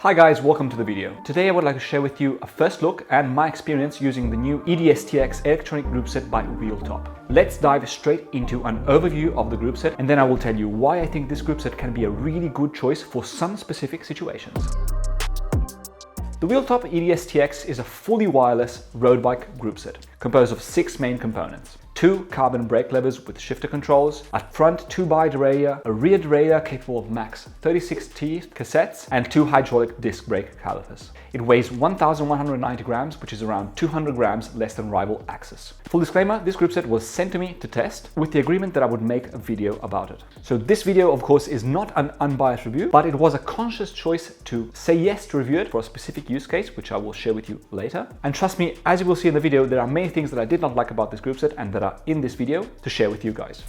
Hi guys, welcome to the video. Today I would like to share with you a first look and my experience using the new EDS-TX electronic group set by WHEELTOP. Let's dive straight into an overview of the group set, and then I will tell you why I think this group set can be a really good choice for some specific situations. The WHEELTOP EDS-TX is a fully wireless road bike group set composed of 6 main components. 2 carbon brake levers with shifter controls, a front 2x derailleur, a rear derailleur capable of max 36T cassettes, and 2 hydraulic disc brake calipers. It weighs 1,190 grams, which is around 200 grams less than rival Axis. Full disclaimer, this group set was sent to me to test with the agreement that I would make a video about it. So this video, of course, is not an unbiased review, but it was a conscious choice to say yes to review it for a specific use case, which I will share with you later. And trust me, as you will see in the video, there are many things that I did not like about this group set and that are in this video to share with you guys.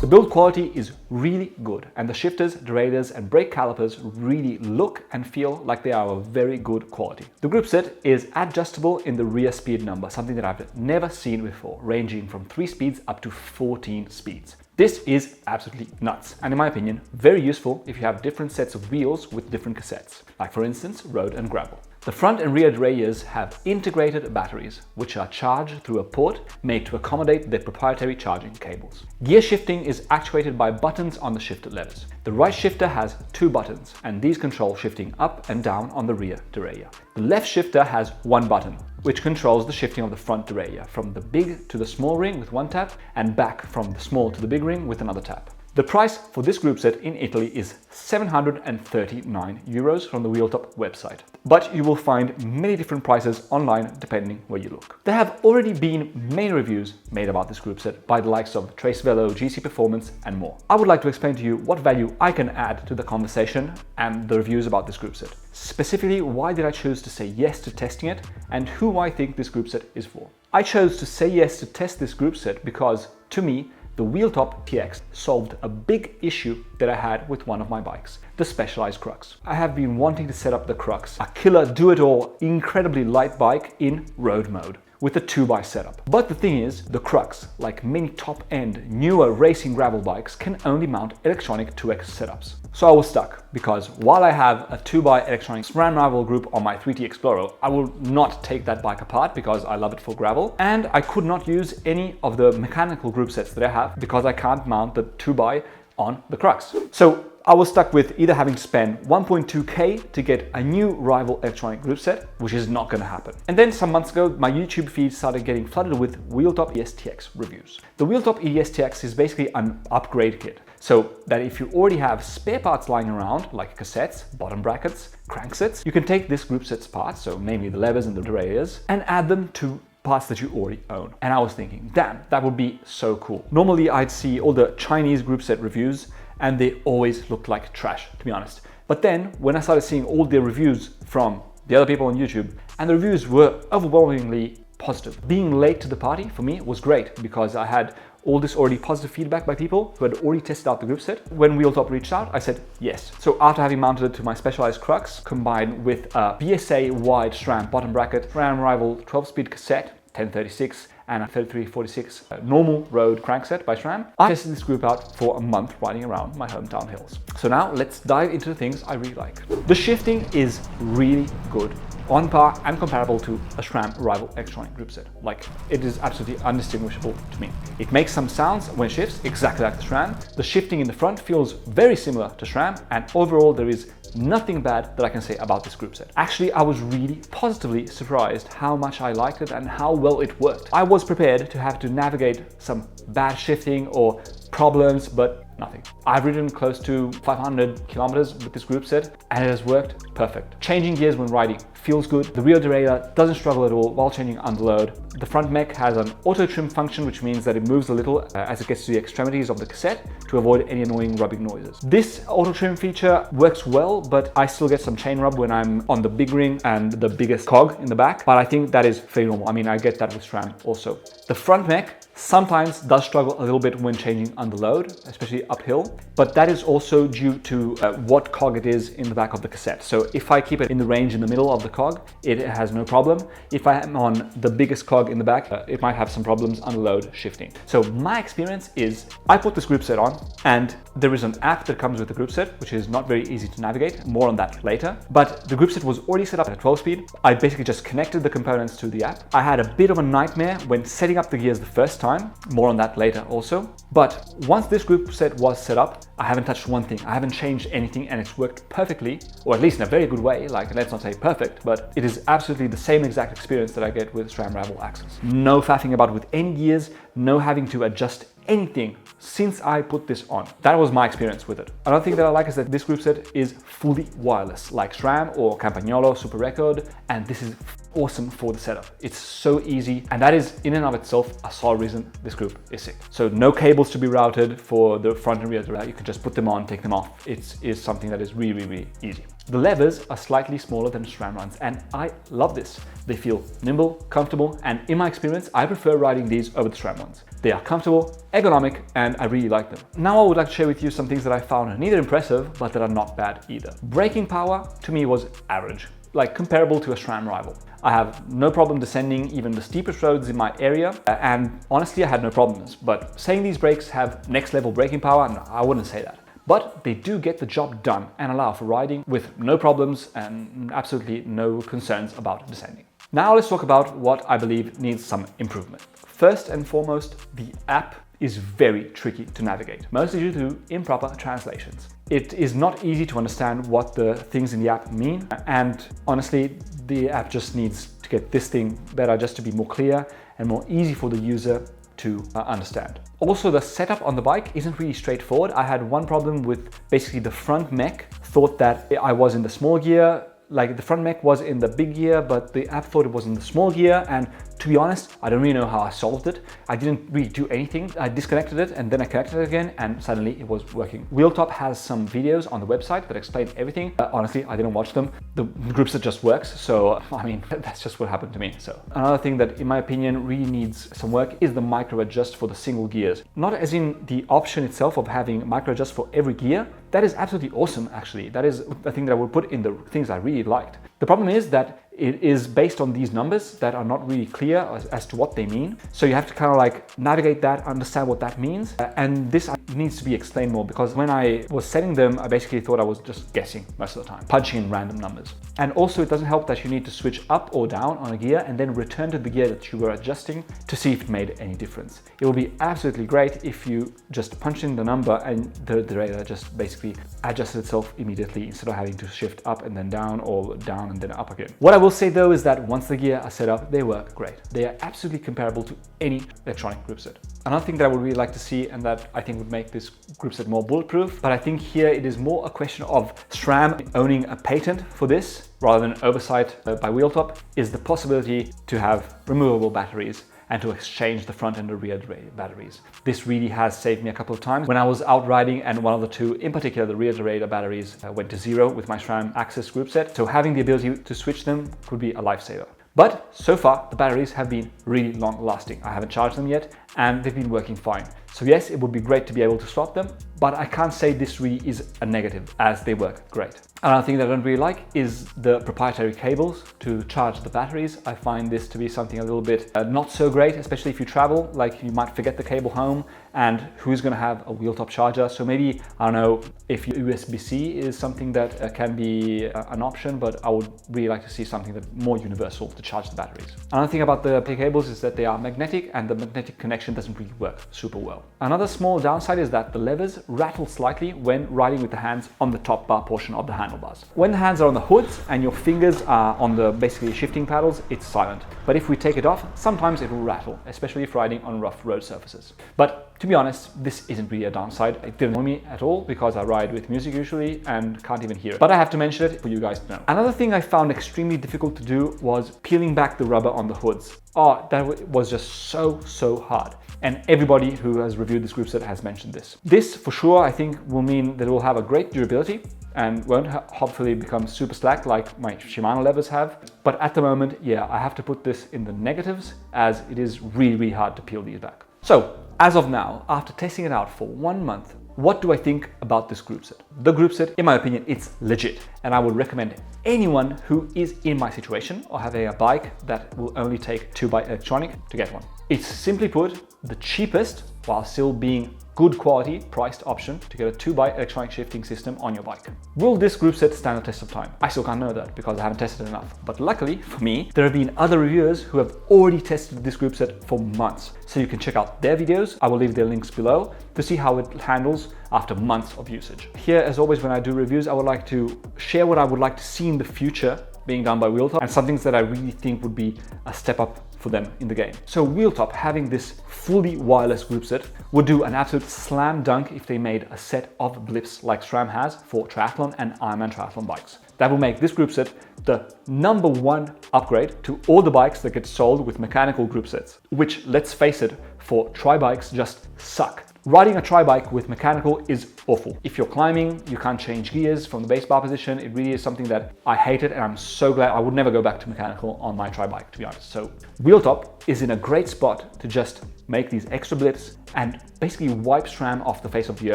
The build quality is really good, and the shifters, derailleurs and brake calipers really look and feel like they are of very good quality. The group set is adjustable in the rear speed number, something that I've never seen before, ranging from 3 speeds up to 14 speeds. This is absolutely nuts, and in my opinion, very useful if you have different sets of wheels with different cassettes, like for instance, road and gravel. The front and rear derailleurs have integrated batteries, which are charged through a port made to accommodate their proprietary charging cables. Gear shifting is actuated by buttons on the shifter levers. The right shifter has 2 buttons, and these control shifting up and down on the rear derailleur. The left shifter has 1 button, which controls the shifting of the front derailleur from the big to the small ring with 1 tap, and back from the small to the big ring with another tap. The price for this group set in Italy is 739 euros from the WHEELTOP website. But you will find many different prices online depending where you look. There have already been many reviews made about this group set by the likes of Trace Velo, GC Performance and more. I would like to explain to you what value I can add to the conversation and the reviews about this group set. Specifically, why did I choose to say yes to testing it and who I think this group set is for. I chose to say yes to test this group set because, to me, the WHEELTOP TX solved a big issue that I had with one of my bikes, the Specialized Crux. I have been wanting to set up the Crux, a killer do-it-all, incredibly light bike in road mode, with a 2x setup. But the thing is, the Crux, like many top-end, newer racing gravel bikes, can only mount electronic 2x setups. So I was stuck, because while I have a 2x electronic SRAM rival group on my 3T Explorer, I will not take that bike apart because I love it for gravel, and I could not use any of the mechanical group sets that I have because I can't mount the 2x on the Crux. So I was stuck with either having to spend 1.2k to get a new rival electronic group set, which is not going to happen. And then some months ago, my YouTube feed started getting flooded with WHEELTOP EDS-TX reviews. The WHEELTOP EDS-TX is basically an upgrade kit, so that if you already have spare parts lying around, like cassettes, bottom brackets, cranksets, you can take this group set's parts, so namely the levers and the derailleurs, and add them to parts that you already own. And I was thinking, damn, that would be so cool. Normally I'd see all the Chinese group set reviews and they always looked like trash, to be honest. But then when I started seeing all the reviews from the other people on YouTube, and the reviews were overwhelmingly positive. Being late to the party for me was great because I had all this already positive feedback by people who had already tested out the group set. When WHEELTOP reached out, I said yes. So after having mounted it to my Specialized Crux, combined with a BSA wide SRAM bottom bracket, SRAM rival 12-speed cassette, 1036, and a 3346 normal road crankset by SRAM, I tested this group out for a month riding around my hometown hills. So now let's dive into the things I really like. The shifting is really good, on par and comparable to a SRAM rival electronic group set. Like, it is absolutely undistinguishable to me. It makes some sounds when it shifts, exactly like the SRAM. The shifting in the front feels very similar to SRAM, and overall there is nothing bad that I can say about this group set. Actually, I was really positively surprised how much I liked it and how well it worked. I was prepared to have to navigate some bad shifting or problems, but nothing. I've ridden close to 500 kilometers with this group set and it has worked perfect. Changing gears when riding feels good. The rear derailleur doesn't struggle at all while changing under load. The front mech has an auto trim function, which means that it moves a little as it gets to the extremities of the cassette to avoid any annoying rubbing noises. This auto trim feature works well, but I still get some chain rub when I'm on the big ring and the biggest cog in the back, but I think that is fairly normal. I mean, I get that with SRAM also. The front mech sometimes does struggle a little bit when changing under load, especially uphill, but that is also due to what cog it is in the back of the cassette. So if I keep it in the range in the middle of the cog, it has no problem. If I am on the biggest cog in the back, it might have some problems under load shifting. So my experience is I put this group set on and There is an app that comes with the group set, which is not very easy to navigate. More on that later. But the group set was already set up at 12 speed. I basically just connected the components to the app. I had a bit of a nightmare when setting up the gears the first time. More on that later also. But once this group set was set up, I haven't touched one thing. I haven't changed anything, and it's worked perfectly, or at least in a very good way. Like, let's not say perfect, but it is absolutely the same exact experience that I get with SRAM Ravel axles. No faffing about with any gears, no having to adjust anything since I put this on. That was my experience with it. Another thing that I like is that this group set is fully wireless, like SRAM or Campagnolo Super Record, and this is awesome for the setup. It's so easy, and that is in and of itself a solid reason this group is sick. So no cables to be routed for the front and rear. You can just put them on, take them off. It is something that is really, really easy. The levers are slightly smaller than SRAM runs, and I love this. They feel nimble, comfortable, and in my experience, I prefer riding these over the SRAM ones. They are comfortable, ergonomic, and I really like them. Now I would like to share with you some things that I found neither impressive, but that are not bad either. Braking power to me was average, like comparable to a SRAM rival. I have no problem descending even the steepest roads in my area, and honestly I had no problems, but saying these brakes have next level braking power, no, I wouldn't say that. But they do get the job done and allow for riding with no problems and absolutely no concerns about descending. Now let's talk about what I believe needs some improvement. First and foremost, the app is very tricky to navigate, mostly due to improper translations. It is not easy to understand what the things in the app mean, and honestly, the app just needs to get this thing better just to be more clear and more easy for the user to understand. Also, the setup on the bike isn't really straightforward. I had one problem with basically the front mech thought that I was in the small gear, like the front mech was in the big gear, but the app thought it was in the small gear, and to be honest, I don't really know how I solved it. I didn't really do anything. I disconnected it and then I connected it again, and suddenly it was working. WheelTop has some videos on the website that explain everything. Honestly, I didn't watch them. The group set just works, so I mean, that's just what happened to me. So another thing that in my opinion really needs some work is the micro adjust for the single gears. Not as in the option itself of having micro adjust for every gear. That is absolutely awesome, actually. That is the thing that I would put in the things I really liked. The problem is that it is based on these numbers that are not really clear as to what they mean. So you have to kind of like navigate that, understand what that means. And this needs to be explained more, because when I was setting them, I basically thought I was just guessing most of the time, punching in random numbers. And also it doesn't help that you need to switch up or down on a gear and then return to the gear that you were adjusting to see if it made any difference. It will be absolutely great if you just punch in the number and the radar just basically adjusts itself immediately instead of having to shift up and then down, or down and then up again. What I will say though is that once the gear are set up, they work great. They are absolutely comparable to any electronic group set. Another thing that I would really like to see, and that I think would make this group set more bulletproof, but I think here it is more a question of SRAM owning a patent for this rather than oversight by WheelTop, is the possibility to have removable batteries and to exchange the front and the rear batteries. This really has saved me a couple of times when I was out riding and one of the two, in particular the rear derailleur batteries, went to zero with my SRAM Access group set. So having the ability to switch them could be a lifesaver. But so far, the batteries have been really long lasting. I haven't charged them yet and they've been working fine. So yes, it would be great to be able to swap them, but I can't say this really is a negative, as they work great. Another thing that I don't really like is the proprietary cables to charge the batteries. I find this to be something a little bit not so great, especially if you travel, like you might forget the cable home, and who's going to have a WheelTop charger? So maybe, I don't know, if USB-C is something that can be an option, but I would really like to see something that's more universal to charge the batteries. Another thing about the cables is that they are magnetic, and the magnetic connection doesn't really work super well. Another small downside is that the levers rattle slightly when riding with the hands on the top bar portion of the handlebars. When the hands are on the hoods and your fingers are on the basically shifting paddles, it's silent. But if we take it off, sometimes it will rattle, especially if riding on rough road surfaces. But to be honest, this isn't really a downside. It didn't annoy me at all because I ride with music usually and can't even hear it. But I have to mention it for you guys to know. Another thing I found extremely difficult to do was peeling back the rubber on the hoods. Oh, that was just so hard. And everybody who has reviewed this group set has mentioned this. This for sure, I think, will mean that it will have a great durability and won't hopefully become super slack like my Shimano levers have. But at the moment, yeah, I have to put this in the negatives, as it is really hard to peel these back. So as of now, after testing it out for 1 month, what do I think about this group set? The group set, in my opinion, it's legit, and I would recommend anyone who is in my situation or having a bike that will only take 2x electronic to get one. It's simply put the cheapest while still being good quality priced option to get a 2-bike electronic shifting system on your bike. Will this group set stand the test of time? I still can't know that because I haven't tested it enough. But luckily for me, there have been other reviewers who have already tested this group set for months. So you can check out their videos. I will leave their links below to see how it handles after months of usage. Here, as always, when I do reviews, I would like to share what I would like to see in the future being done by WheelTop and some things that I really think would be a step up for them in the game. So WheelTop having this fully wireless group set would do an absolute slam dunk if they made a set of blips like SRAM has for triathlon and Ironman triathlon bikes. That will make this group set the #1 upgrade to all the bikes that get sold with mechanical group sets, which, let's face it, for tri-bikes just suck. Riding a tri-bike with mechanical is awful. If you're climbing, you can't change gears from the base bar position. It really is something that I hated, and I'm so glad I would never go back to mechanical on my tri-bike, to be honest. So WheelTop is in a great spot to just make these extra blips and basically wipe SRAM off the face of the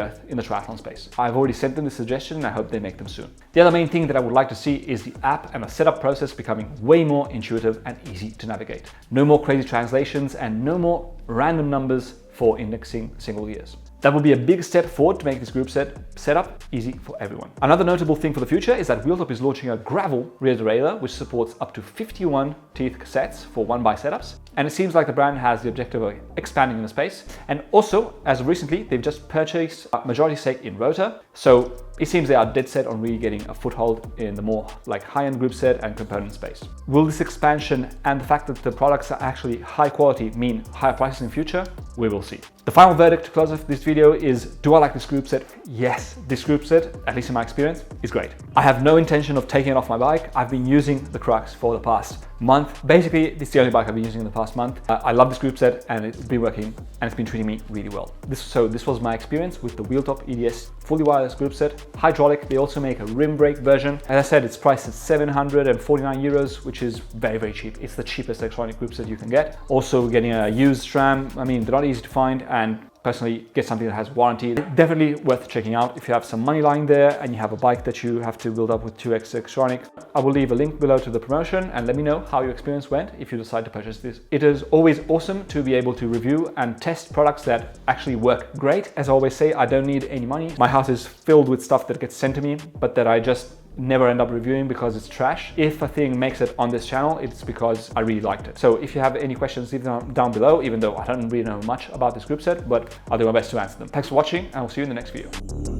earth in the triathlon space. I've already sent them the suggestion and I hope they make them soon. The other main thing that I would like to see is the app and the setup process becoming way more intuitive and easy to navigate. No more crazy translations and no more random numbers for indexing single gears. That will be a big step forward to make this group setup easy for everyone. Another notable thing for the future is that WheelTop is launching a gravel rear derailleur, which supports up to 51 teeth cassettes for 1x setups. And it seems like the brand has the objective of expanding in the space. And also, as of recently, they've just purchased a majority stake in Rotor. So it seems they are dead set on really getting a foothold in the more like high-end group set and component space. Will this expansion and the fact that the products are actually high quality mean higher prices in the future? We will see. The final verdict to close off this video is, do I like this group set? Yes, this group set, at least in my experience, is great. I have no intention of taking it off my bike. I've been using the Crux for the past month. Basically, it's the only bike I've been using in the past month. I love this group set and it's been working and it's been treating me really well. This was my experience with the WheelTop EDS fully wireless group set. Hydraulic, they also make a rim brake version. As I said, it's priced at 749 euros, which is very, very cheap. It's the cheapest electronic group set you can get. Also getting a used SRAM, I mean, they're not easy to find, and personally get something that has warranty. Definitely worth checking out if you have some money lying there and you have a bike that you have to build up with 2X electronic. I will leave a link below to the promotion and let me know how your experience went if you decide to purchase this. It is always awesome to be able to review and test products that actually work great. As I always say, I don't need any money. My house is filled with stuff that gets sent to me, but that I just never end up reviewing because it's trash. If a thing makes it on this channel, it's because I really liked it. So if you have any questions, leave them down below, even though I don't really know much about this group set, but I'll do my best to answer them. Thanks for watching and I'll see you in the next video.